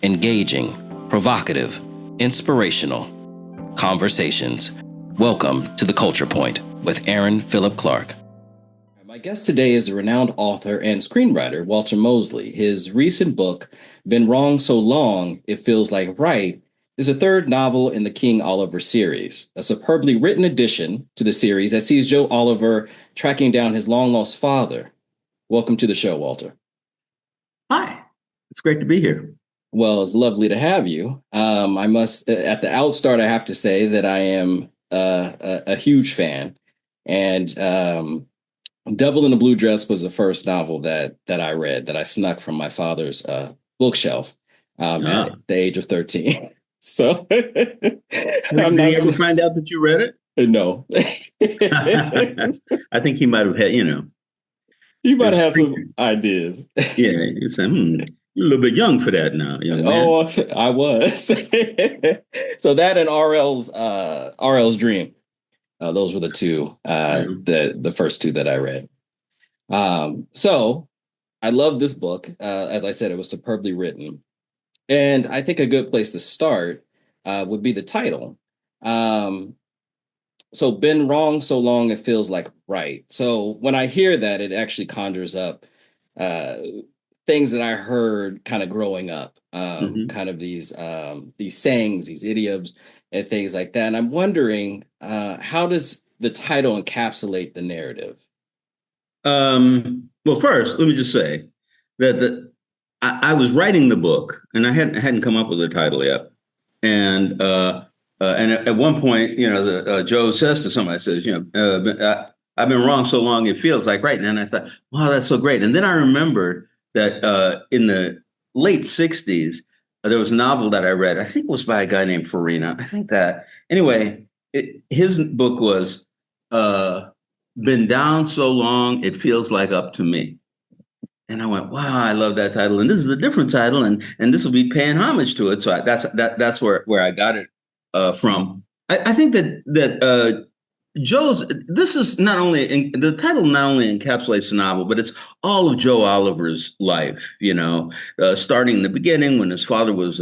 engaging, provocative, inspirational conversations. Welcome to The Culture Point with Aaron Phillip Clark. My guest today is the renowned author and screenwriter, Walter Mosley. His recent book, Been Wrong So Long, It Feels Like Right, is a third novel in the King Oliver series, a superbly written addition to the series that sees Joe Oliver tracking down his long-lost father. Welcome to the show, Walter. Hi, it's great to be here. Well, it's lovely to have you. I must, at the outstart, I have to say that I am a huge fan, and Devil in a Blue Dress was the first novel that I read that I snuck from my father's bookshelf at the age of 13. So Did he ever find out that you read it? No. I think he might have had, You might have some ideas. Yeah, you say, you're a little bit young for that now, young man. Oh, I was. So that and RL's Dream. Those were the two, the first two that I read. So I love this book. As I said, it was superbly written. And I think a good place to start would be the title. So Been Wrong So Long, It Feels Like Right. So when I hear that, it actually conjures up things that I heard kind of growing up, kind of these sayings, these idioms, and things like that. And I'm wondering, how does the title encapsulate the narrative? Well, first, let me just say that I was writing the book, and I hadn't come up with a title yet. And at one point, Joe says to somebody, says, I've been wrong so long, it feels like right. And then I thought, wow, that's so great. And then I remembered that in the late 60s, there was a novel that I read. I think it was by a guy named Farina. I think that. Anyway, his book was Been Down So Long, It Feels Like Up to Me. And I went, wow, I love that title. And this is a different title, and this will be paying homage to it. So that's where I got it from. I think that Joe's, this is not only, the title not only encapsulates the novel, but it's all of Joe Oliver's life, starting in the beginning when his father was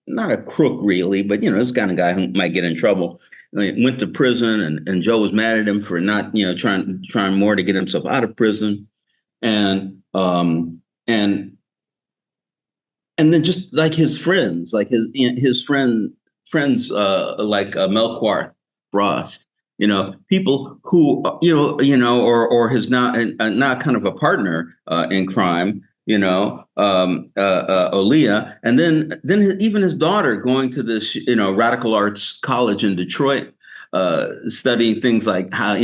not a crook really, but, this kind of guy who might get in trouble. He went to prison, and Joe was mad at him for not, trying more to get himself out of prison. And then just like his friends, like his friends like Melchior Frost, people who or his not kind of a partner in crime, Aaliyah, and then even his daughter going to this radical arts college in Detroit, studying things like how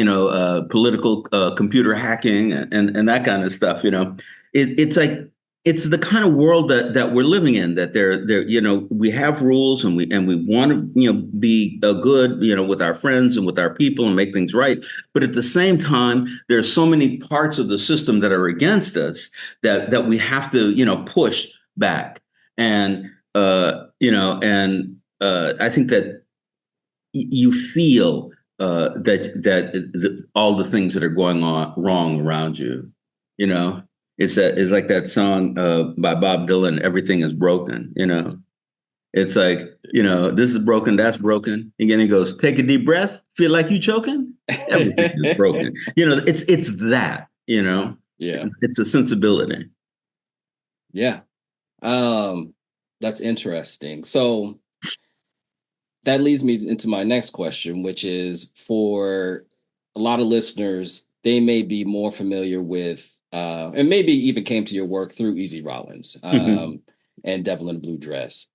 political computer hacking and that kind of stuff. It's like it's the kind of world that we're living in. That we have rules, and we want to be good with our friends and with our people and make things right. But at the same time, there's so many parts of the system that are against us that we have to push back. And I think that you feel that all the things that are going on wrong around you, it's like that song by Bob Dylan, "Everything Is Broken." It's like this is broken, that's broken. Again, he goes, "Take a deep breath, feel like you choking. Everything is broken." It's that. Yeah, it's a sensibility. Yeah, that's interesting. So that leads me into my next question, which is for a lot of listeners, they may be more familiar with, and maybe even came to your work through Easy Rollins and Devil in a Blue Dress.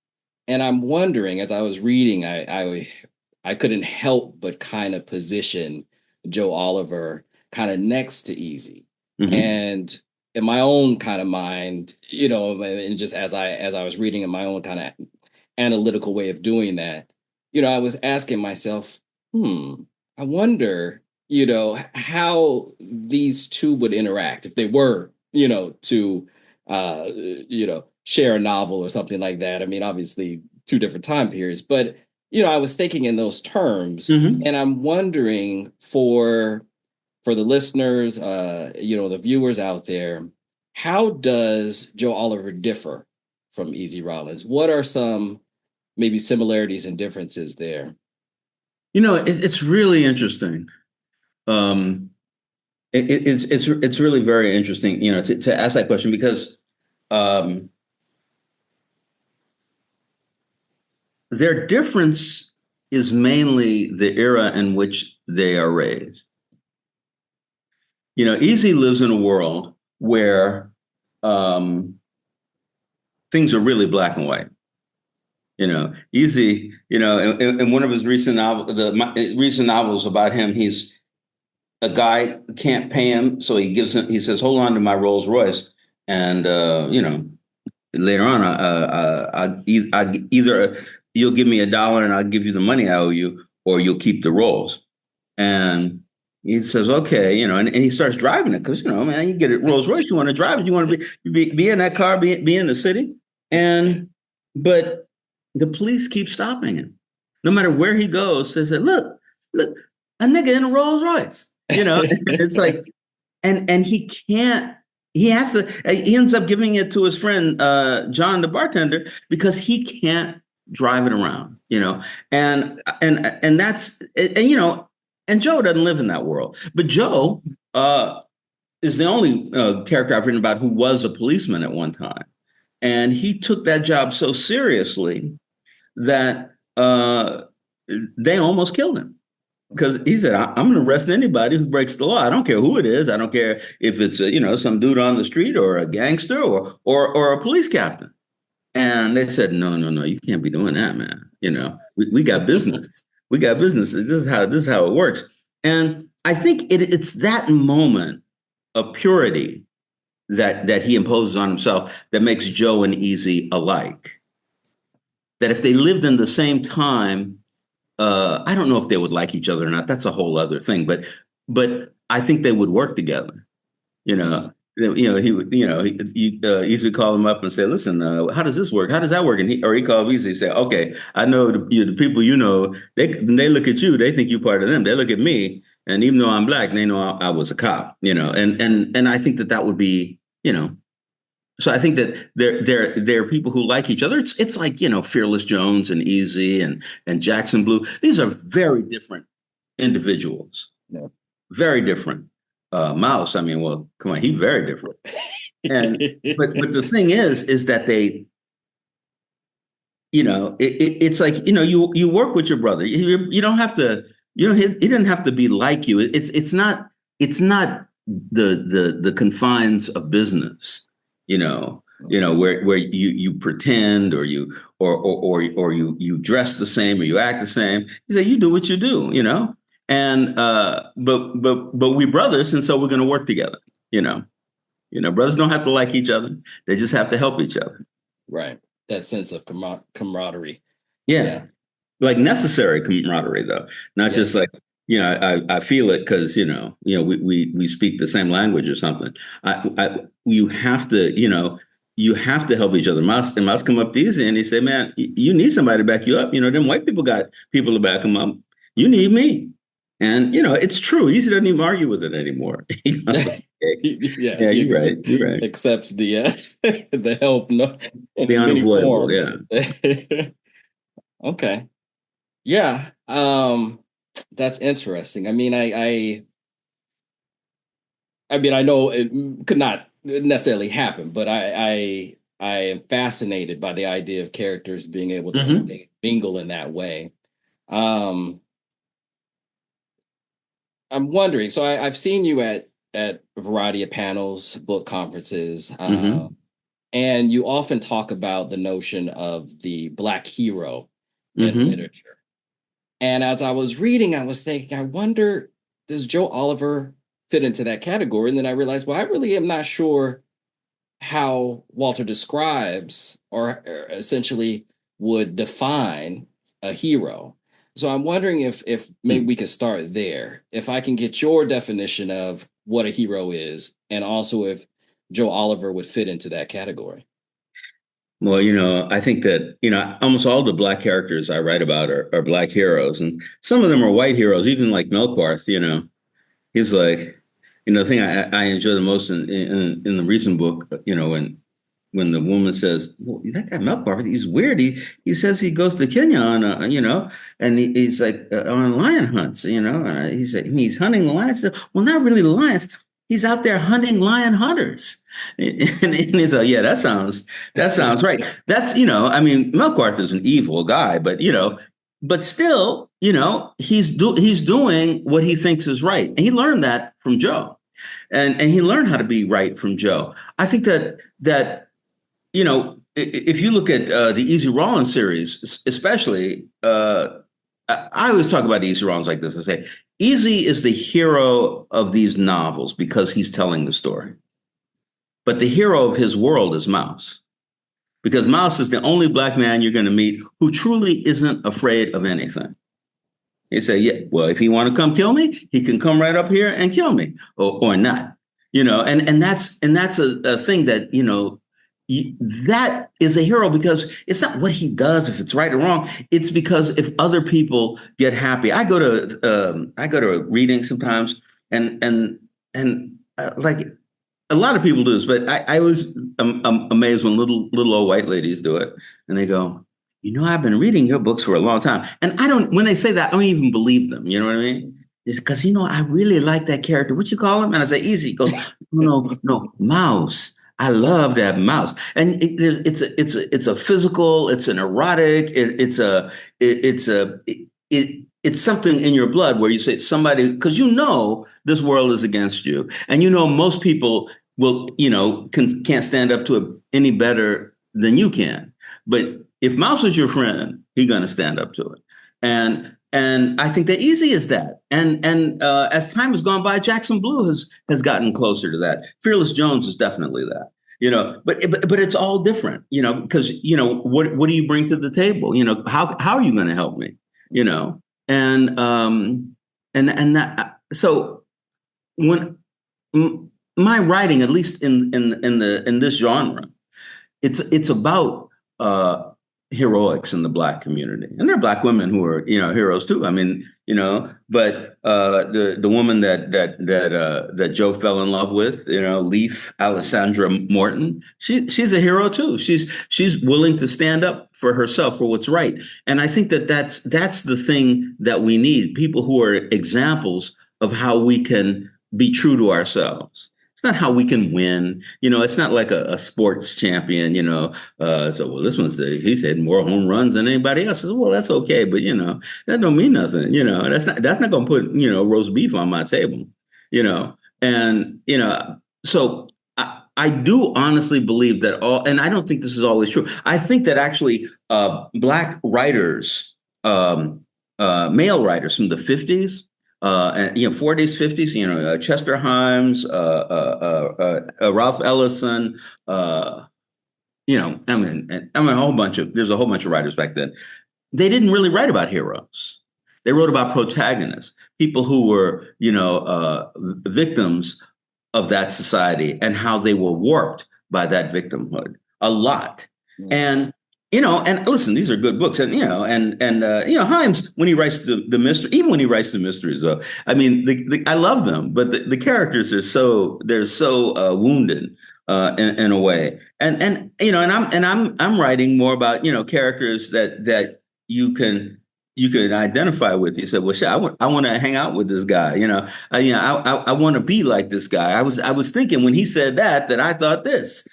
And I'm wondering, as I was reading, I couldn't help but kind of position Joe Oliver kind of next to Easy. And in my own kind of mind, and just as I was reading in my own kind of analytical way of doing that, I was asking myself, I wonder, how these two would interact if they were, to, share a novel or something like that. I mean, obviously, two different time periods, but, I was thinking in those terms, and I'm wondering for the listeners, the viewers out there, how does Joe Oliver differ from Easy Rollins. What are some maybe similarities and differences there? It's really interesting. Um, it's really very interesting, to ask that question because um, their difference is mainly the era in which they are raised. Easy lives in a world where um, things are really black and white. Easy. In one of his recent novels about him, he's a guy can't pay him, so he says, "Hold on to my Rolls Royce," and later on, either you'll give me $1 and I'll give you the money I owe you, or you'll keep the Rolls. And he says, okay, and he starts driving it because, man, you get a Rolls Royce, you want to drive it, you want to be in that car, be in the city. But the police keep stopping him. No matter where he goes, they say, look, a nigga in a Rolls Royce. It's like, and he ends up giving it to his friend, John, the bartender, because he can't drive it around, and that's, and Joe doesn't live in that world. But Joe is the only character I've written about who was a policeman at one time. And he took that job so seriously that they almost killed him. Because he said, I'm going to arrest anybody who breaks the law. I don't care who it is. I don't care if it's some dude on the street or a gangster or a police captain. And they said, no, no, no, you can't be doing that, man. We got business. We got business. This is how it works. And I think it's that moment of purity that he imposes on himself that makes Joe and Easy alike. That if they lived in the same time, I don't know if they would like each other or not. That's a whole other thing. But I think they would work together. You know, he would, he easily call him up and say, "Listen, how does this work? How does that work?" And he called easily and say, "Okay, I know the people they look at you, they think you're part of them. They look at me, and even though I'm black, they know I was a cop. And I think that would be, So I think that there are people who like each other. It's like Fearless Jones and Easy and Jackson Blue. These are very different individuals, No. very different. Mouse, I mean, well, come on, he's very different. And but the thing is that it's like you work with your brother. You don't have to. He didn't have to be like you. It's not the confines of business. Where you pretend or you dress the same or you act the same. You say you do what you do, and but we brothers, and so we're going to work together. Brothers don't have to like each other; they just have to help each other. Right. That sense of camaraderie. Yeah, Yeah. like necessary camaraderie, though, not Yeah. just like I feel it because we speak the same language or something. You have to help each other. Mouse come up to Easy and he say, "Man, you need somebody to back you up. Them white people got people to back them up. You need me." And it's true. Easy doesn't even argue with it anymore. Like, "Okay, Yeah, yeah, he you're right. You're right. accepts the the help, no, The in many unavoidable. forms. Yeah. Okay. Yeah. That's interesting. I mean, I know it could not necessarily happen, but I am fascinated by the idea of characters being able to Hmm. mingle in that way. Um, I'm wondering. So I've seen you at a variety of panels, book conferences, Hmm. and you often talk about the notion of the Black hero in Hmm. literature. And as I was reading, I was thinking, I wonder, does Joe Oliver fit into that category? And then I realized, well, I really am not sure how Walter describes or essentially would define a hero. So I'm wondering if maybe we could start there. If I can get your definition of what a hero is, and also if Joe Oliver would fit into that category. Well, I think that, almost all the black characters I write about are black heroes. And some of them are white heroes, even like Melqarth, he's like, the thing I enjoy the most in the recent book, when the woman says, "Well, that guy Melkor, he's weird. He says he goes to Kenya on, and he's like on lion hunts, he's hunting the lions. Well, not really the lions. He's out there hunting lion hunters." And he's like, "Yeah, that sounds right. That's I mean, Melkor is an evil guy, but still, he's doing what he thinks is right, and he learned that from Joe, and he learned how to be right from Joe. I think that if you look at the Easy Rollins series, especially, I always talk about Easy Rollins like this. I say, Easy is the hero of these novels because he's telling the story. But the hero of his world is Mouse, because Mouse is the only black man you're going to meet who truly isn't afraid of anything. He say, yeah, well, if he want to come kill me, he can come right up here and kill me, or not. And that's a thing that that is a hero, because it's not what he does, if it's right or wrong. It's because if other people get happy. I go to a reading sometimes, and like a lot of people do this, but I was amazed when little old white ladies do it, and they go, I've been reading your books for a long time, and I don't. When they say that, I don't even believe them. You know what I mean? It's because I really like that character. What you call him? And I say, Easy. He goes, no, no, no, Mouse. I love that Mouse, and it's a physical, it's an erotic, it's something in your blood where you say somebody, because this world is against you, and most people will can't stand up to it any better than you can. But if Mouse is your friend, he's going to stand up to it. And I think that Easy is that. And as time has gone by, Jackson Blue has gotten closer to that. Fearless Jones is definitely that. But it's all different. Because what do you bring to the table? How are you going to help me? And that, so when my writing, at least in this genre, it's about heroics in the black community, and there are black women who are heroes too. I mean, but the woman that Joe fell in love with, Leaf Alessandra Morton, she's a hero too. She's willing to stand up for herself, for what's right, and I think that's the thing that we need: people who are examples of how we can be true to ourselves. It's not how we can win. It's not like a sports champion, well, this he's had more home runs than anybody else. I said, well, that's okay. But, that don't mean nothing. That's not going to put, roast beef on my table, and, so I do honestly believe that and I don't think this is always true. I think that actually black writers, male writers from the 50s, and 40s, 50s, Chester Himes, Ralph Ellison, a whole bunch of there's a whole bunch of writers back then. They didn't really write about heroes. They wrote about protagonists, people who were, victims of that society, and how they were warped by that victimhood a lot. Mm. And listen, these are good books, and Himes, when he writes the mystery, even when he writes the mysteries, though, I mean, I love them, but the characters are so wounded in a way, and I'm writing more about characters that you can identify with. You said, well, shit, I want to hang out with this guy. I want to be like this guy. I was thinking when he said that I thought this.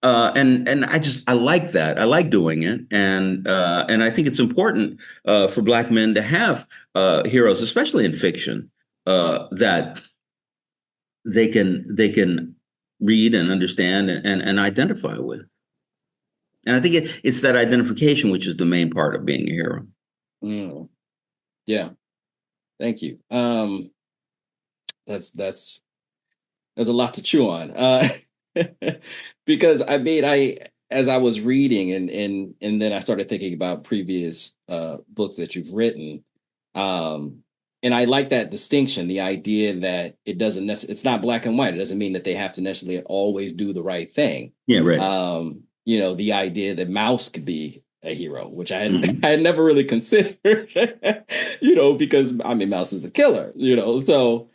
And I like that. I like doing it, and I think it's important for black men to have heroes, especially in fiction, that they can read and understand and identify with. And I think it's that identification which is the main part of being a hero. Mm. Yeah, thank you. That's a lot to chew on. Because as I was reading and then I started thinking about previous books that you've written, and I like that distinction, the idea that it's not black and white. It doesn't mean that they have to necessarily always do the right thing. Yeah, right. The idea that Mouse could be a hero, which I had never really considered, because I mean, Mouse is a killer, so,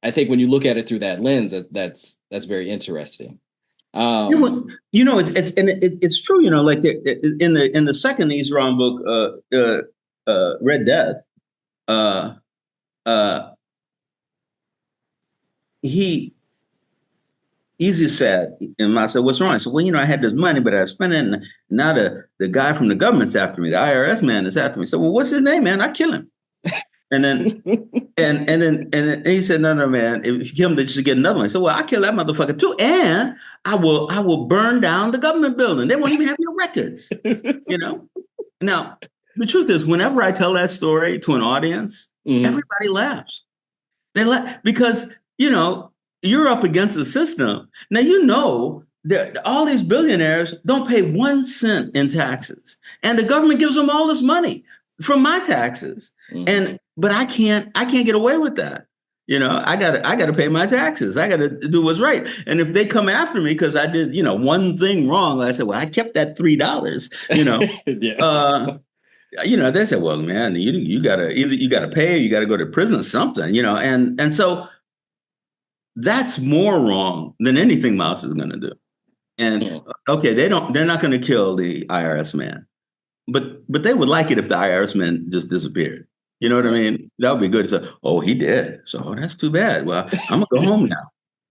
that's I think when you look at it through that lens, that's very interesting. Um, It's true. Like in the second Israel book, Red Death, uh, uh, he easy said, and I said, "What's wrong?" I said, "Well, I had this money, but I spent it, and now the guy from the government's after me. The IRS man is after me." I said, "Well, what's his name, man? I kill him." And then and he said, "No, man. If you kill him, they just get another one." I said, "Well, I kill that motherfucker too, and I will burn down the government building. They won't even have your records." You know. Now, the truth is, whenever I tell that story to an audience, Mhm. everybody laughs. They laugh because you're up against the system. Now that all these billionaires don't pay 1 cent in taxes, and the government gives them all this money from my taxes. Mhm. But I can't get away with that. I gotta pay my taxes. I gotta do what's right. And if they come after me because I did one thing wrong, I said, well, I kept that $3. Yeah. Uh, they said, well, man, you gotta either you gotta pay or you gotta go to prison or something. And so that's more wrong than anything Mouse is going to do. And Mm. okay, they're not going to kill the IRS man, but they would like it if the IRS man just disappeared. You know what I Right. mean? That would be good. So, oh, he did. So, oh, that's too bad. Well, I'm gonna go home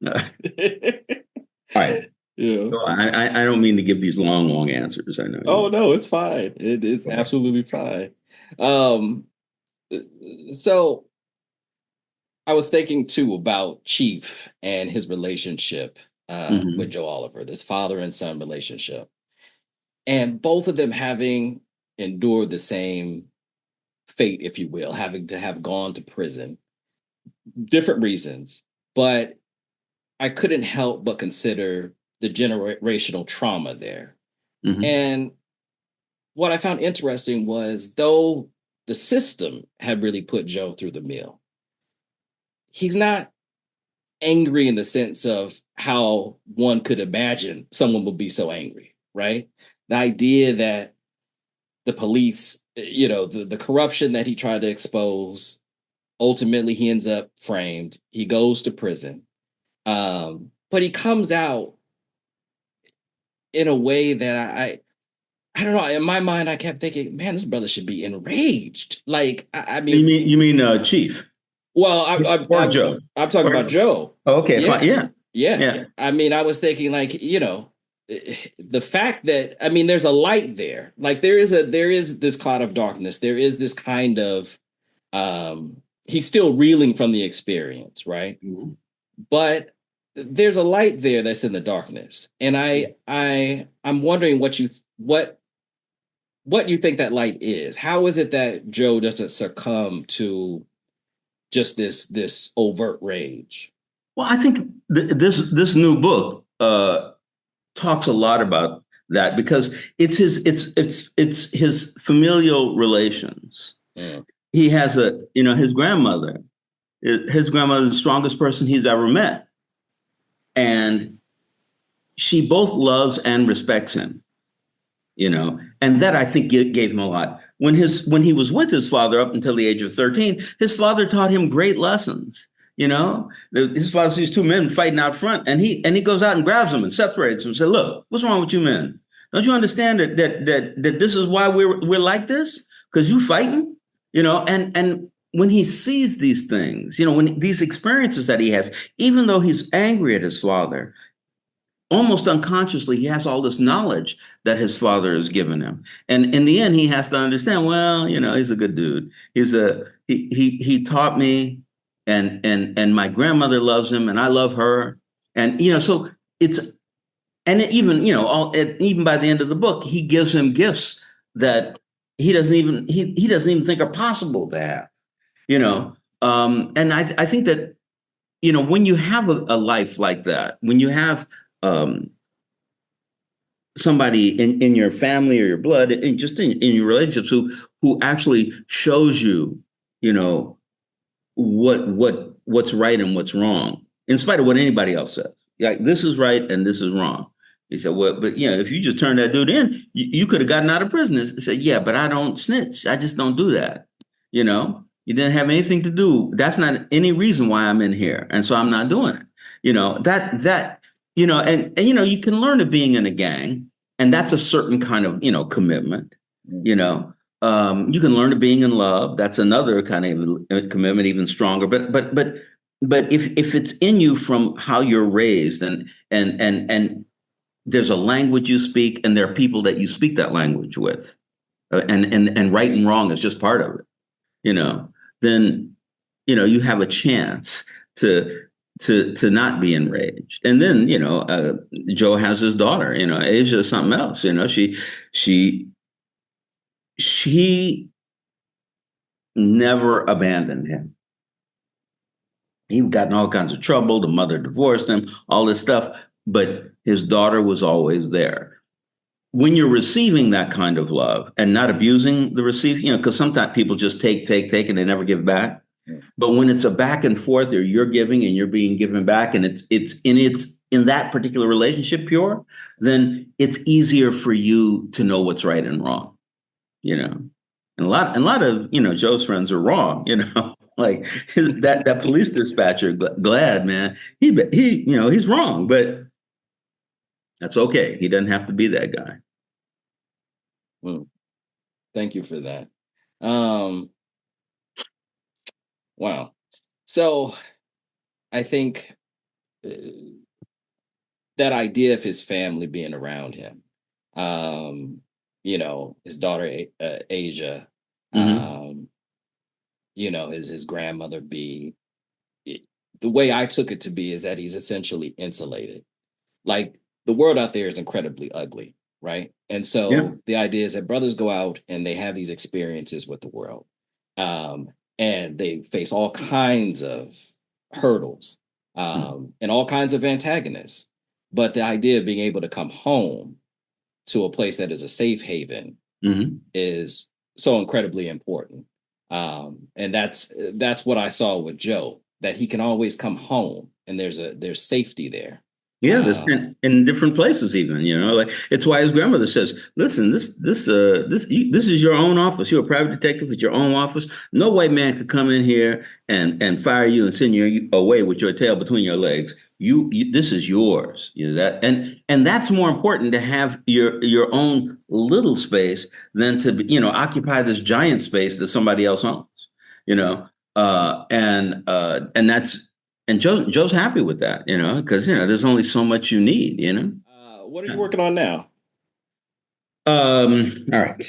now. All right. Yeah. So I don't mean to give these long answers. I know Oh you. no, it's fine. It is absolutely fine. Um, so I was thinking too about Chief and his relationship with Mm-hmm. Joe Oliver, this father and son relationship, and both of them having endured the same fate, if you will, having to have gone to prison, different reasons, but I couldn't help but consider the generational trauma there. Mm-hmm. And what I found interesting was though the system had really put Joe through the mill, he's not angry in the sense of how one could imagine someone would be so angry, right? The idea that the police, the corruption that he tried to expose, ultimately he ends up framed. He goes to prison. But he comes out in a way that I don't know. In my mind, I kept thinking, man, this brother should be enraged. Like, I You mean, mean you mean Chief well, or Joe I'm talking about or Joe. okay, fine, Yeah, yeah, yeah. yeah. I mean, I was thinking like, the fact that I mean, there's a light there. Like there is this cloud of darkness. There is this kind of he's still reeling from the experience, right? Mhm. But there's a light there that's in the darkness, and I'm wondering what you think that light is. How is it that Joe doesn't succumb to just this overt rage? Well, I think this new book talks a lot about that because it's his familial relations. Mm, He has his grandmother. His grandmother is the strongest person he's ever met, and she both loves and respects him. And that I think gave him a lot. When he was with his father up until the age of 13, his father taught him great lessons. His father sees two men fighting out front, and he goes out and grabs them and separates them and says, "Look, what's wrong with you men? Don't you understand that this is why we're like this? Because you fighting, and when he sees these things, when these experiences that he has, even though he's angry at his father, almost unconsciously he has all this knowledge that his father has given him, and in the end he has to understand, well, he's a good dude. He taught me, and my grandmother loves him and I love her, and so it's and even even by the end of the book he gives him gifts that he doesn't even think are possible to have, and I think that when you have a life like that, when you have um, somebody in your family or your blood and just in your relationships who actually shows you, you know, what's right and what's wrong, in spite of what anybody else says. Like this is right and this is wrong. He said, well, but if you just turn that dude in, you could have gotten out of prison. He said, yeah, but I don't snitch. I just don't do that, you know? You didn't have anything to do. That's not any reason why I'm in here. And so I'm not doing it. And you can learn to being in a gang, and that's a certain kind of, commitment, you Mhm. know. You can learn to being in love. That's another kind of commitment, even stronger. But if it's in you from how you're raised, and there's a language you speak, and there are people that you speak that language with, and right and wrong is just part of it, you know, then you have a chance to to not be enraged. And then Joe has his daughter. Asia is something else. She she never abandoned him. He got in all kinds of trouble. The mother divorced him, all this stuff, but his daughter was always there. When you're receiving that kind of love and not abusing the receive, because sometimes people just take, and they never give back. But when it's a back and forth, or you're giving and you're being given back, and it's in that particular relationship pure, then it's easier for you to know what's right and wrong. You know, and a lot of Joe's friends are wrong. Like that police dispatcher, Glad man, he's wrong, but that's okay. He doesn't have to be that guy. Mm. Thank you for that. Um, wow. So I think uh, that idea of his family being around him, um, his daughter Asia, Mm-hmm. um, his grandmother B. it- the way I took it to be is that he's essentially insulated. Like the world out there is incredibly ugly, right? And Yeah. so the idea is that brothers go out and they have these experiences with the world, um, and they face all kinds of hurdles, and all kinds of antagonists. But the idea of being able to come home to a place that is a safe haven Mm-hmm. is so incredibly important. And that's what I saw with Joe, that he can always come home and there's safety there. Yeah, this Uh, in different places, even like it's why his grandmother says, "Listen, this is your own office. You're a private detective at your own office. No white man could come in here and fire you and send you away with your tail between your legs. This is yours. That, and that's more important to have your own little space than to occupy this giant space that somebody else owns. You know, and that's and Joe's happy with that, because there's only so much you need. what are you working on now? All right.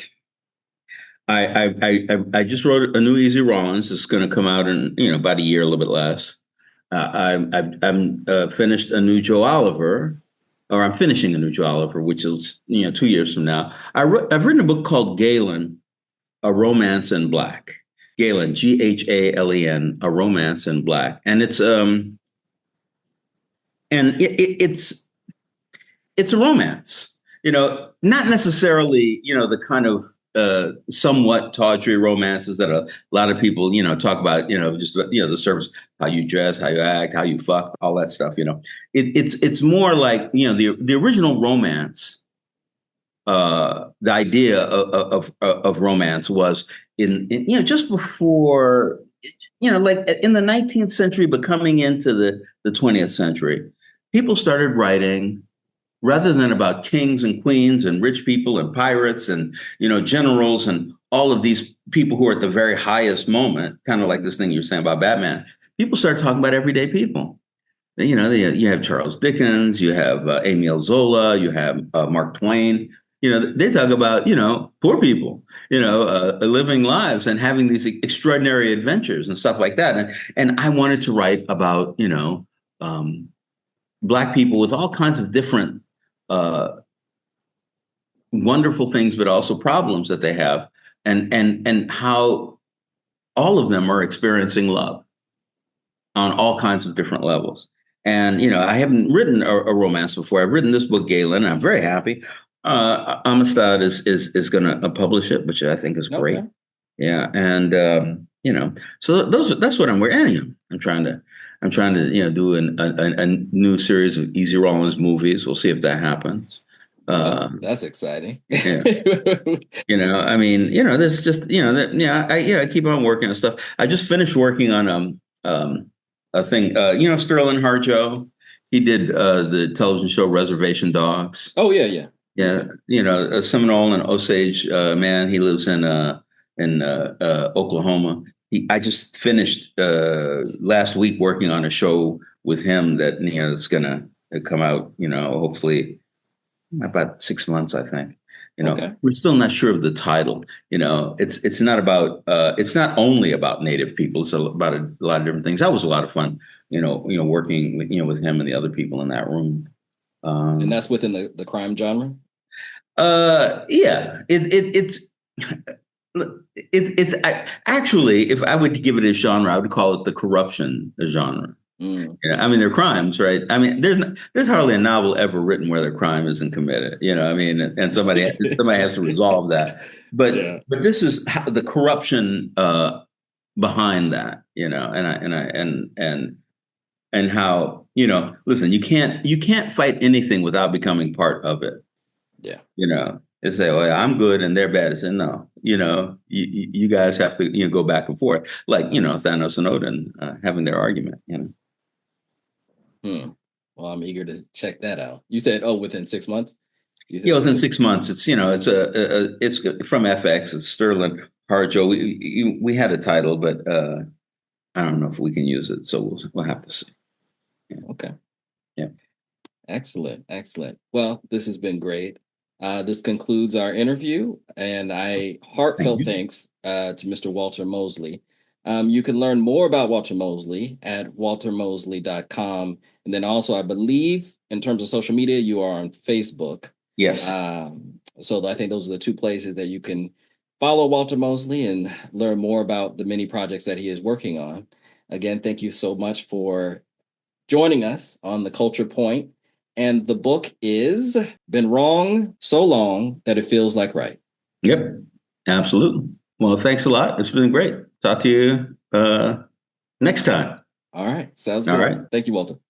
I just wrote a new Easy Rollins. It's going to come out in about a year, a little bit less. I'm finished a new Joe Oliver, or I'm finishing a new Joe Oliver, which is 2 years from now. I've written a book called Galen, A Romance in Black. Galen, Ghalen, A Romance in Black, and it's a romance, not necessarily, the kind of somewhat tawdry romances that a lot of people, talk about, just, the surface, how you dress, how you act, how you fuck, all that stuff. It's more like, the original romance, the idea of romance was just before, like in the 19th century, but coming into the 20th century, people started writing rather than about kings and queens and rich people and pirates and generals and all of these people who are at the very highest moment, kind of like this thing you're saying about Batman. People start talking about everyday people. You have Charles Dickens, you have Emile Zola, you have Mark Twain. They talk about poor people, living lives and having these extraordinary adventures and stuff like that. And I wanted to write about um, Black people with all kinds of different uh, wonderful things, but also problems that they have, and how all of them are experiencing love on all kinds of different levels. And I haven't written a romance before. I've written this book, Galen, and I'm very happy. Amistad is going to publish it, which I think is great. Okay. Yeah, and so that's what I'm wearing. Anyway, I'm trying to do a new series of Easy Rollins movies. We'll see if that happens. Well, Um, that's exciting. yeah. I mean, there's just, that, yeah, I keep on working on stuff. I just finished working on a thing, Sterling Harjo. He did the television show Reservation Dogs. Oh yeah, yeah. Yeah, Okay. a Seminole and Osage man. He lives in Oklahoma. I just finished last week working on a show with him that is gonna come out. Hopefully about 6 months, I think. Okay. We're still not sure of the title. It's not about it's not only about Native people. It's about a lot of different things. That was a lot of fun. Working with him and the other people in that room. And Um, that's within the crime genre? yeah, actually, if I would give it a genre, I would call it the corruption genre. Mm. I mean, they're crimes, right? I mean, there's hardly a novel ever written where the crime isn't committed. I mean, and somebody has to resolve that. But Yeah. but this is the corruption behind that, and how listen, you can't fight anything without becoming part of it. Yeah. They say, "Oh, yeah, I'm good and they're bad." I say, "No, you guys have to go back and forth, like Thanos and Odin having their argument." Hmm. Well, I'm eager to check that out. You said, oh, within 6 months? You Yeah, said within 6 months, it's from FX. It's Sterling Harjo. We had a title, but I don't know if we can use it, so we'll have to see. Yeah, okay. yeah. Excellent. Excellent. Well, this has been great. This concludes our interview, and I Thank heartfelt you. thanks to Mr. Walter Mosley. You can learn more about Walter Mosley at waltermosley.com. And then also, I believe, in terms of social media, you are on Facebook. Yes. So I think those are the two places that you can follow Walter Mosley and learn more about the many projects that he is working on. Again, thank you so much for joining us on the Culture Point. And the book is Been Wrong So Long That It Feels Like Right. Yep. Absolutely. Well, thanks a lot. It's been great. Talk to you next time. All right. Sounds All good. right. Thank you, Walter.